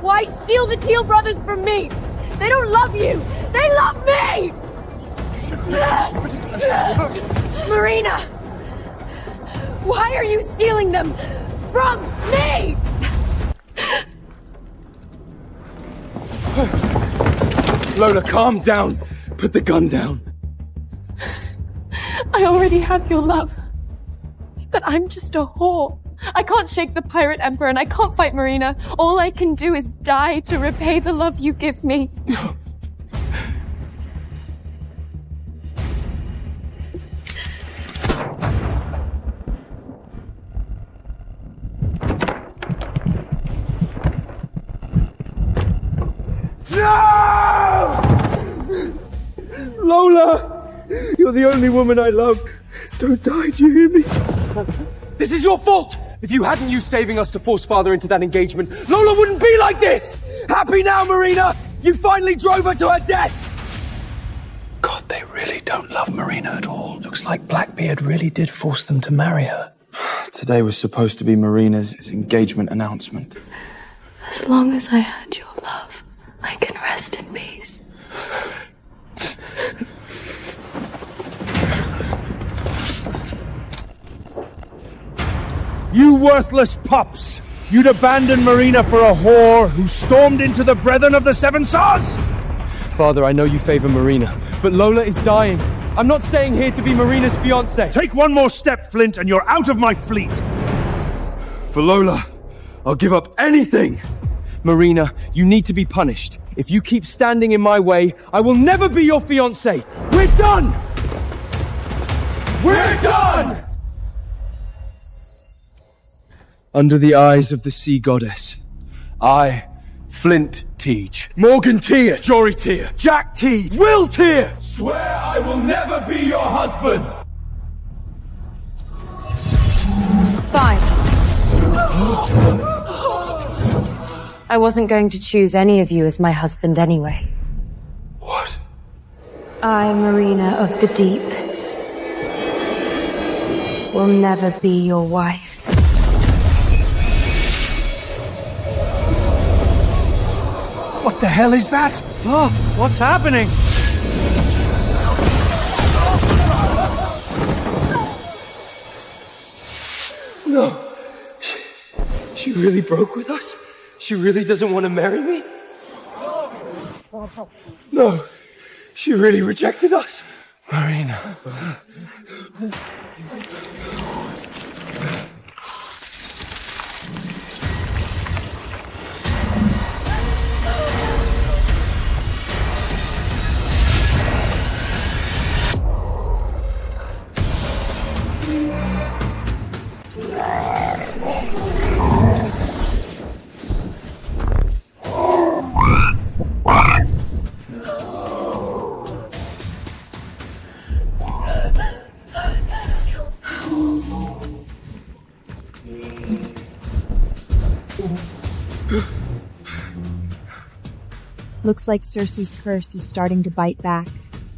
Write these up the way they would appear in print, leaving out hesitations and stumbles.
Why steal the Teal brothers from me? They don't love you! They love me! Marina! Why are you stealing them from me? Lola, calm down. Put the gun down. I already have your love. But I'm just a whore. I can't shake the pirate emperor and I can't fight Marina. All I can do is die to repay the love you give me. No. No! Lola! You're the only woman I love. Don't die, do you hear me? This is your fault! If you hadn't used saving us to force Father into that engagement, Lola wouldn't be like this! Happy now, Marina? You finally drove her to her death! God, they really don't love Marina at all. Looks like Blackbeard really did force them to marry her. Today was supposed to be Marina's engagement announcement. As long as I had your love, I can rest in peace. You worthless pups! You'd abandon Marina for a whore who stormed into the Brethren of the Seven Stars? Father, I know you favor Marina, but Lola is dying. I'm not staying here to be Marina's fiancé. Take one more step, Flint, and you're out of my fleet! For Lola, I'll give up anything! Marina, you need to be punished. If you keep standing in my way, I will never be your fiancé! We're done! We're done! Under the eyes of the sea goddess, I, Flint Teague, Morgan Tear, Jory Tear, Jack Teague, Will Tear, swear I will never be your husband! Fine. I wasn't going to choose any of you as my husband anyway. What? I, Marina of the Deep, will never be your wife. What the hell is that? Oh, what's happening? No. She really broke with us? She really doesn't want to marry me? No. She really rejected us? Marina. Looks like Circe's curse is starting to bite back,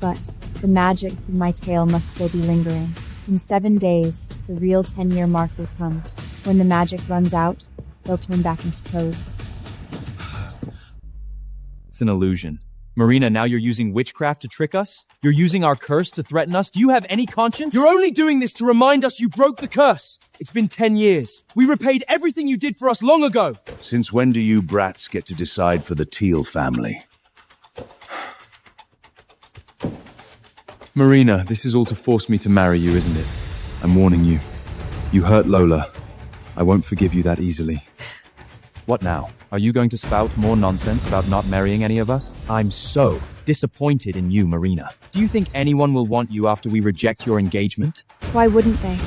but the magic from my tale must still be lingering. In 7 days, the real 10-year mark will come. When the magic runs out, they'll turn back into toads. It's an illusion. Marina, now you're using witchcraft to trick us? You're using our curse to threaten us? Do you have any conscience? You're only doing this to remind us you broke the curse. It's been 10 years. We repaid everything you did for us long ago. Since when do you brats get to decide for the Teal family? Marina, this is all to force me to marry you, isn't it? I'm warning you. You hurt Lola. I won't forgive you that easily. What now? Are you going to spout more nonsense about not marrying any of us? I'm so disappointed in you, Marina. Do you think anyone will want you after we reject your engagement? Why wouldn't they?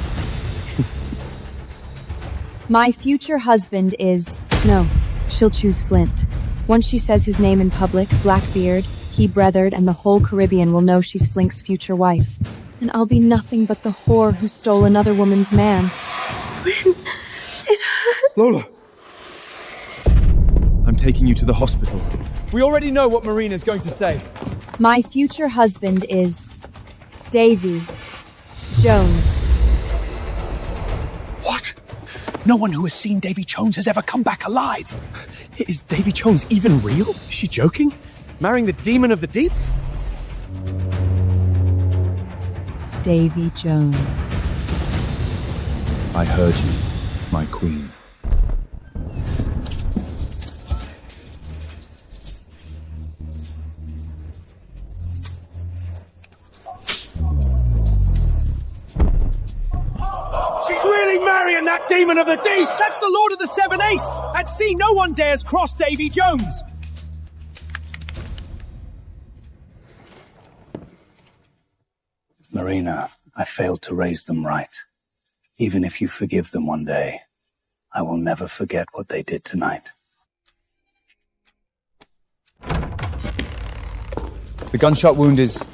My future husband is... No, she'll choose Flint. Once she says his name in public, Blackbeard, he Breathered, and the whole Caribbean will know she's Flink's future wife. And I'll be nothing but the whore who stole another woman's man. Flint, it hurt. Lola. I'm taking you to the hospital. We already know what Marina's going to say. My future husband is... Davy Jones. What? No one who has seen Davy Jones has ever come back alive. Is Davy Jones even real? Is she joking? Marrying the demon of the deep? Davy Jones. I heard you, my queen. She's really marrying that demon of the deep! That's the Lord of the Seven Ace! At sea, no one dares cross Davy Jones! Marina, I failed to raise them right. Even if you forgive them one day, I will never forget what they did tonight. The gunshot wound is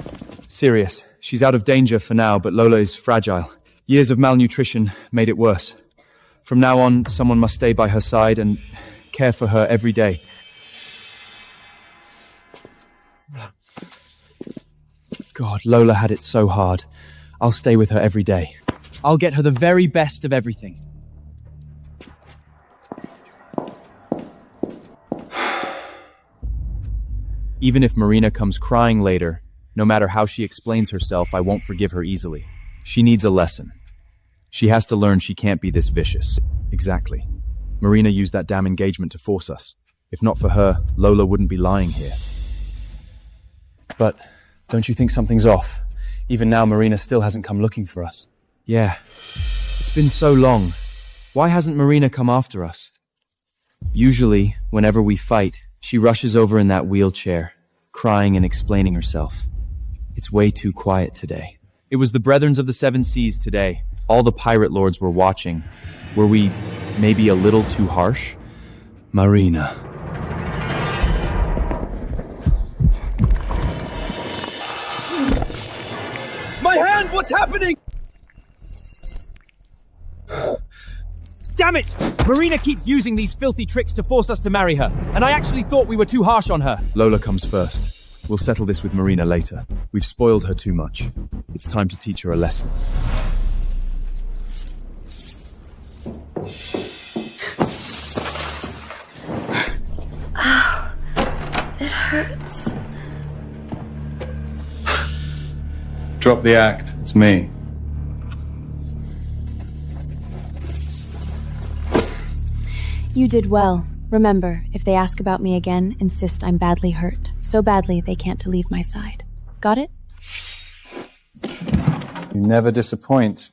serious. She's out of danger for now, but Lola is fragile. Years of malnutrition made it worse. From now on, someone must stay by her side and care for her every day. God, Lola had it so hard. I'll stay with her every day. I'll get her the very best of everything. Even if Marina comes crying later, no matter how she explains herself, I won't forgive her easily. She needs a lesson. She has to learn she can't be this vicious. Exactly. Marina used that damn engagement to force us. If not for her, Lola wouldn't be lying here. But don't you think something's off? Even now, Marina still hasn't come looking for us. Yeah. It's been so long. Why hasn't Marina come after us? Usually, whenever we fight, she rushes over in that wheelchair, crying and explaining herself. It's way too quiet today. It was the Brethren of the Seven Seas today. All the pirate lords were watching. Were we maybe a little too harsh? Marina. My hand! What's happening? Damn it! Marina keeps using these filthy tricks to force us to marry her, and I actually thought we were too harsh on her. Lola comes first. We'll settle this with Marina later. We've spoiled her too much. It's time to teach her a lesson. Ow. It hurts. Drop the act. It's me. You did well. Remember, if they ask about me again, insist I'm badly hurt. So badly they can't leave my side. Got it? You never disappoint.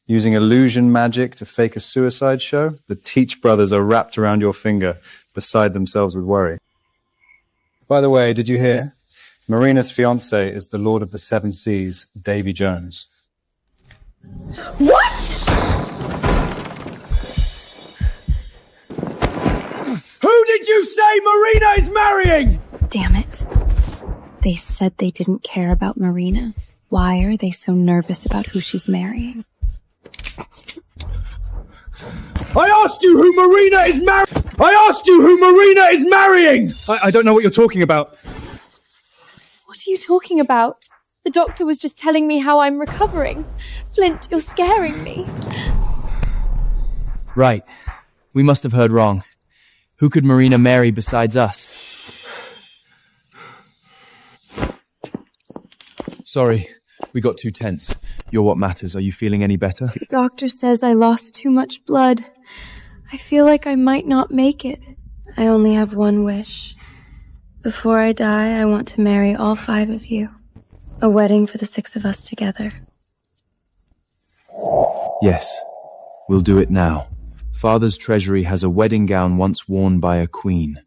Using illusion magic to fake a suicide show? The Teach brothers are wrapped around your finger, beside themselves with worry. By the way, did you hear? Marina's fiancé is the Lord of the Seven Seas, Davy Jones. What? Who did you say Marina is marrying? Damn it. They said they didn't care about Marina. Why are they so nervous about who she's marrying? I asked you who Marina is marrying! I asked you who Marina is marrying! I don't know what you're talking about. What are you talking about? The doctor was just telling me how I'm recovering. Flint, you're scaring me. Right. We must have heard wrong. Who could Marina marry besides us? Sorry, we got too tense. You're what matters. Are you feeling any better? The doctor says I lost too much blood. I feel like I might not make it. I only have one wish. Before I die, I want to marry all 5 of you. A wedding for the 6 of us together. Yes, we'll do it now. Father's treasury has a wedding gown once worn by a queen.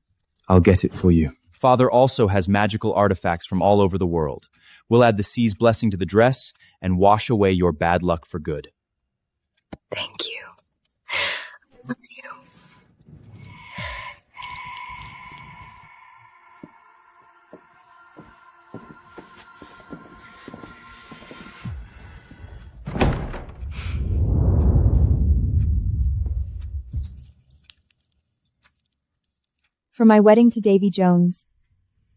I'll get it for you. Father also has magical artifacts from all over the world. We'll add the sea's blessing to the dress and wash away your bad luck for good. Thank you. I love you. For my wedding to Davy Jones,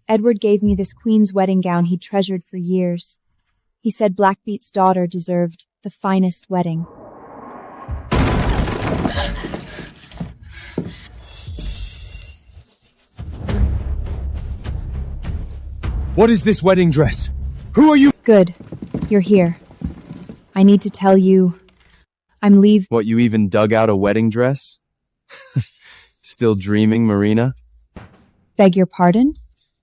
Edward gave me this queen's wedding gown he'd treasured for years. He said Blackbeat's daughter deserved the finest wedding. What is this wedding dress? Who are you? Good. You're here. I need to tell you... I'm leaving... What, you even dug out a wedding dress? Still dreaming, Marina? Beg your pardon?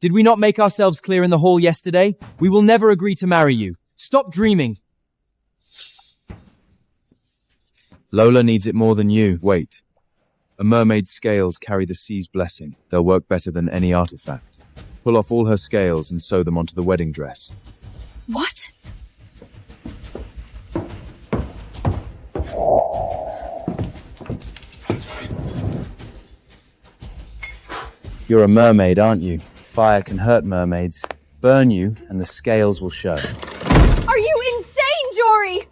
Did we not make ourselves clear in the hall yesterday? We will never agree to marry you. Stop dreaming. Lola needs it more than you. Wait. A mermaid's scales carry the sea's blessing. They'll work better than any artifact. Pull off all her scales and sew them onto the wedding dress. What? You're a mermaid, aren't you? Fire can hurt mermaids. Burn you, and the scales will show. Are you insane, Jory?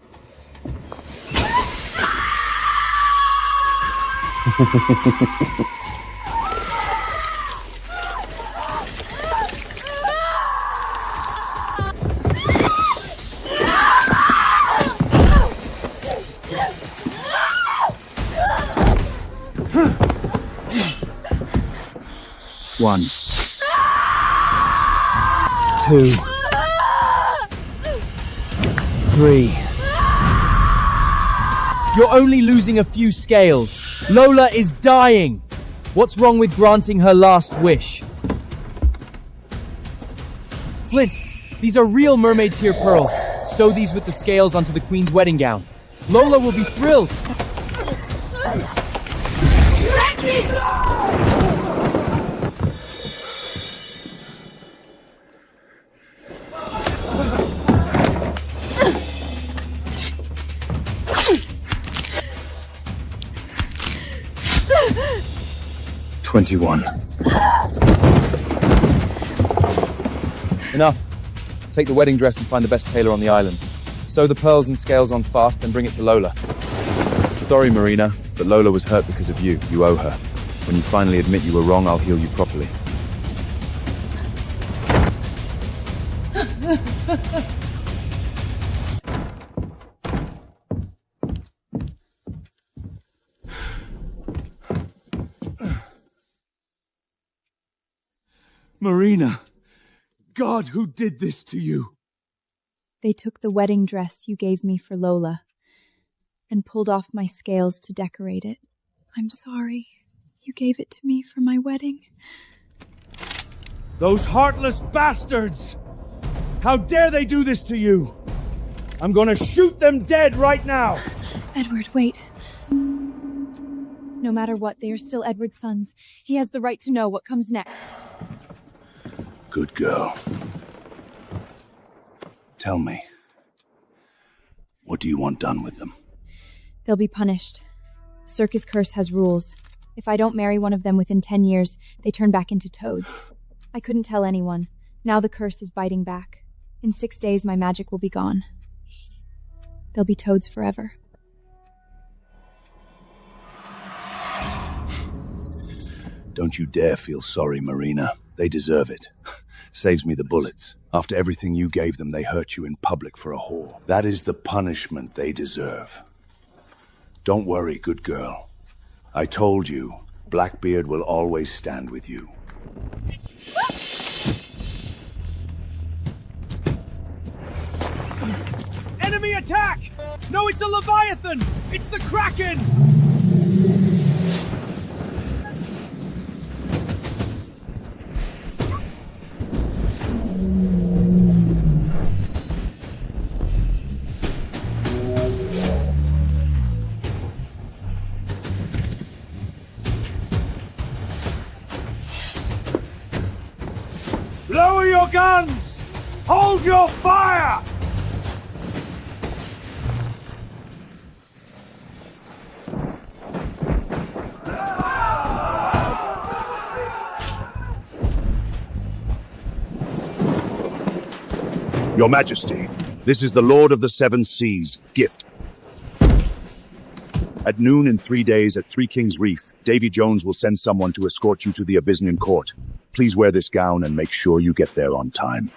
One. 2. 3. You're only losing a few scales. Lola is dying. What's wrong with granting her last wish? Flint, these are real mermaid tear pearls. Sew these with the scales onto the queen's wedding gown. Lola will be thrilled. $21. Enough. Take the wedding dress and find the best tailor on the island. Sew the pearls and scales on fast, then bring it to Lola. Sorry, Marina, but Lola was hurt because of you. You owe her. When you finally admit you were wrong, I'll heal you properly. Marina, God, who did this to you? They took the wedding dress you gave me for Lola and pulled off my scales to decorate it. I'm sorry. You gave it to me for my wedding. Those heartless bastards! How dare they do this to you? I'm gonna shoot them dead right now! Edward, wait. No matter what, they are still Edward's sons. He has the right to know what comes next. Good girl. Tell me, what do you want done with them? They'll be punished. Circus Curse has rules. If I don't marry one of them within 10 years, they turn back into toads. I couldn't tell anyone. Now the curse is biting back. In 6 days, my magic will be gone. They'll be toads forever. Don't you dare feel sorry, Marina. They deserve it. Saves me the bullets. After everything you gave them, they hurt you in public for a whore. That is the punishment they deserve. Don't worry, good girl. I told you, Blackbeard will always stand with you. Enemy attack! No, it's a Leviathan! It's the Kraken! Lower your guns! Hold your fire! Your Majesty, this is the Lord of the Seven Seas' gift. At noon in 3 days at Three Kings Reef, Davy Jones will send someone to escort you to the Abyssinian court. Please wear this gown and make sure you get there on time.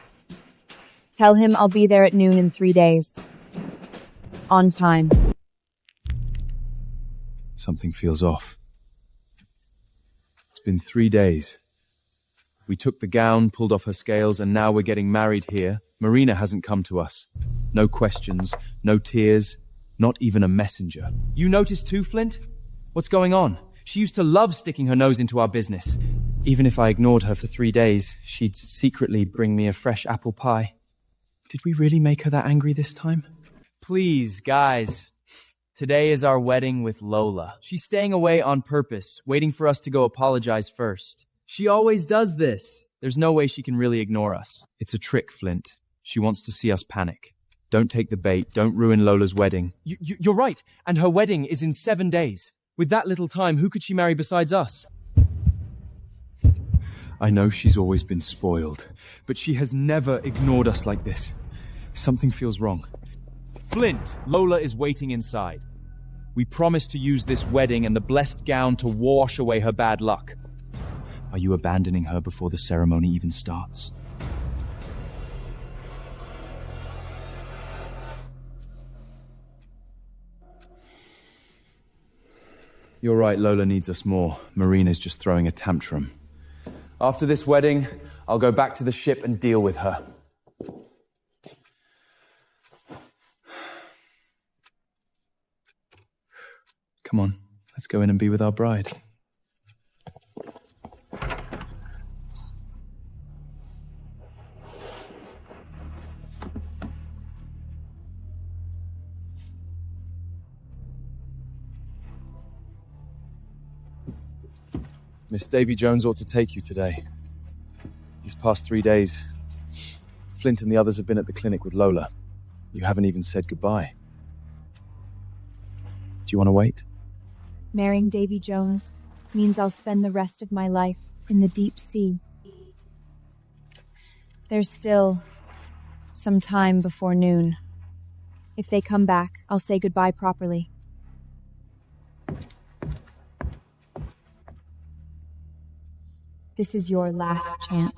Tell him I'll be there at noon in 3 days. On time. Something feels off. It's been 3 days. We took the gown, pulled off her scales, and now we're getting married here. Marina hasn't come to us. No questions, no tears, not even a messenger. You noticed too, Flint? What's going on? She used to love sticking her nose into our business. Even if I ignored her for 3 days, she'd secretly bring me a fresh apple pie. Did we really make her that angry this time? Please, guys. Today is our wedding with Lola. She's staying away on purpose, waiting for us to go apologize first. She always does this. There's no way she can really ignore us. It's a trick, Flint. She wants to see us panic. Don't take the bait. Don't ruin Lola's wedding. You're right. And her wedding is in 7 days. With that little time, who could she marry besides us? I know she's always been spoiled, but she has never ignored us like this. Something feels wrong. Flint, Lola is waiting inside. We promised to use this wedding and the blessed gown to wash away her bad luck. Are you abandoning her before the ceremony even starts? You're right, Lola needs us more. Marina's just throwing a tantrum. After this wedding, I'll go back to the ship and deal with her. Come on, let's go in and be with our bride. Miss Davy Jones ought to take you today. These past 3 days, Flint and the others have been at the clinic with Lola. You haven't even said goodbye. Do you want to wait? Marrying Davy Jones means I'll spend the rest of my life in the deep sea. There's still some time before noon. If they come back, I'll say goodbye properly. This is your last chance.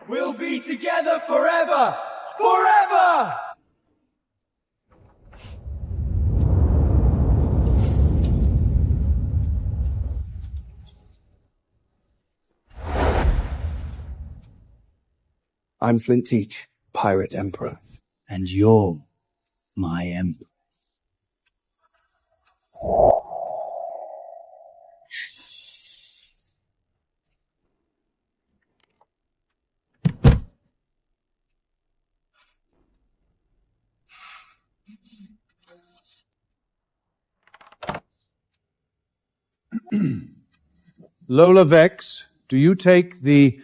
We'll be together forever! Forever! I'm Flint Teach, Pirate Emperor. And you're my Empress. Lola Vex, do you take the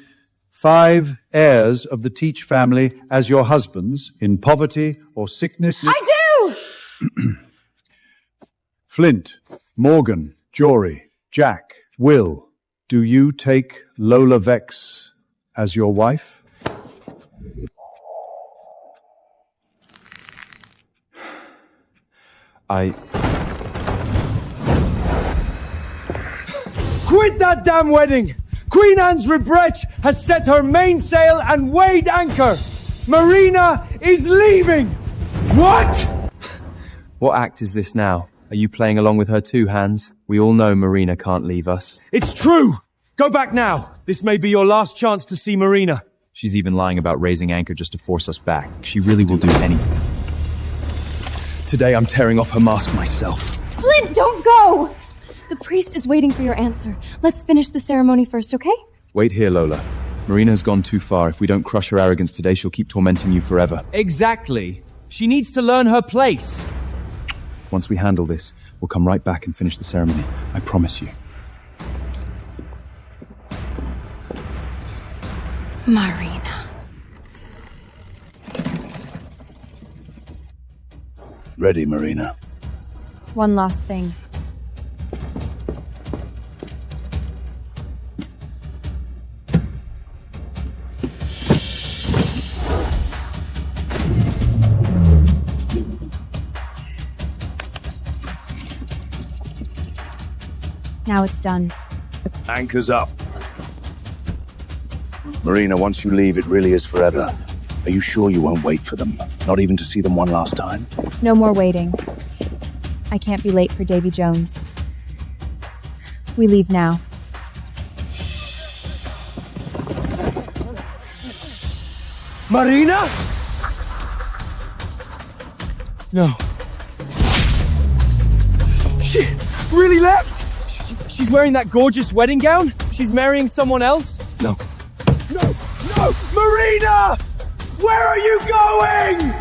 5 heirs of the Teach family as your husbands in poverty or sickness? I do! Flint, Morgan, Jory, Jack, Will, do you take Lola Vex as your wife? Quit that damn wedding! Queen Anne's Rebrech has set her mainsail and weighed anchor! Marina is leaving! What? What act is this now? Are you playing along with her too, Hans? We all know Marina can't leave us. It's true! Go back now! This may be your last chance to see Marina. She's even lying about raising anchor just to force us back. She really will do anything. Today I'm tearing off her mask myself. Flint, don't go! The priest is waiting for your answer. Let's finish the ceremony first, okay? Wait here, Lola. Marina has gone too far. If we don't crush her arrogance today, she'll keep tormenting you forever. Exactly. She needs to learn her place. Once we handle this, we'll come right back and finish the ceremony. I promise you. Marina. Ready, Marina. One last thing. Now it's done. Anchor's up. Marina, once you leave, it really is forever. Are you sure you won't wait for them? Not even to see them one last time? No more waiting. I can't be late for Davy Jones. We leave now. Marina? No. She really left? She's wearing that gorgeous wedding gown? She's marrying someone else? No. No! No! Marina! Where are you going?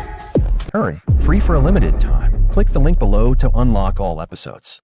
Hurry, free for a limited time. Click the link below to unlock all episodes.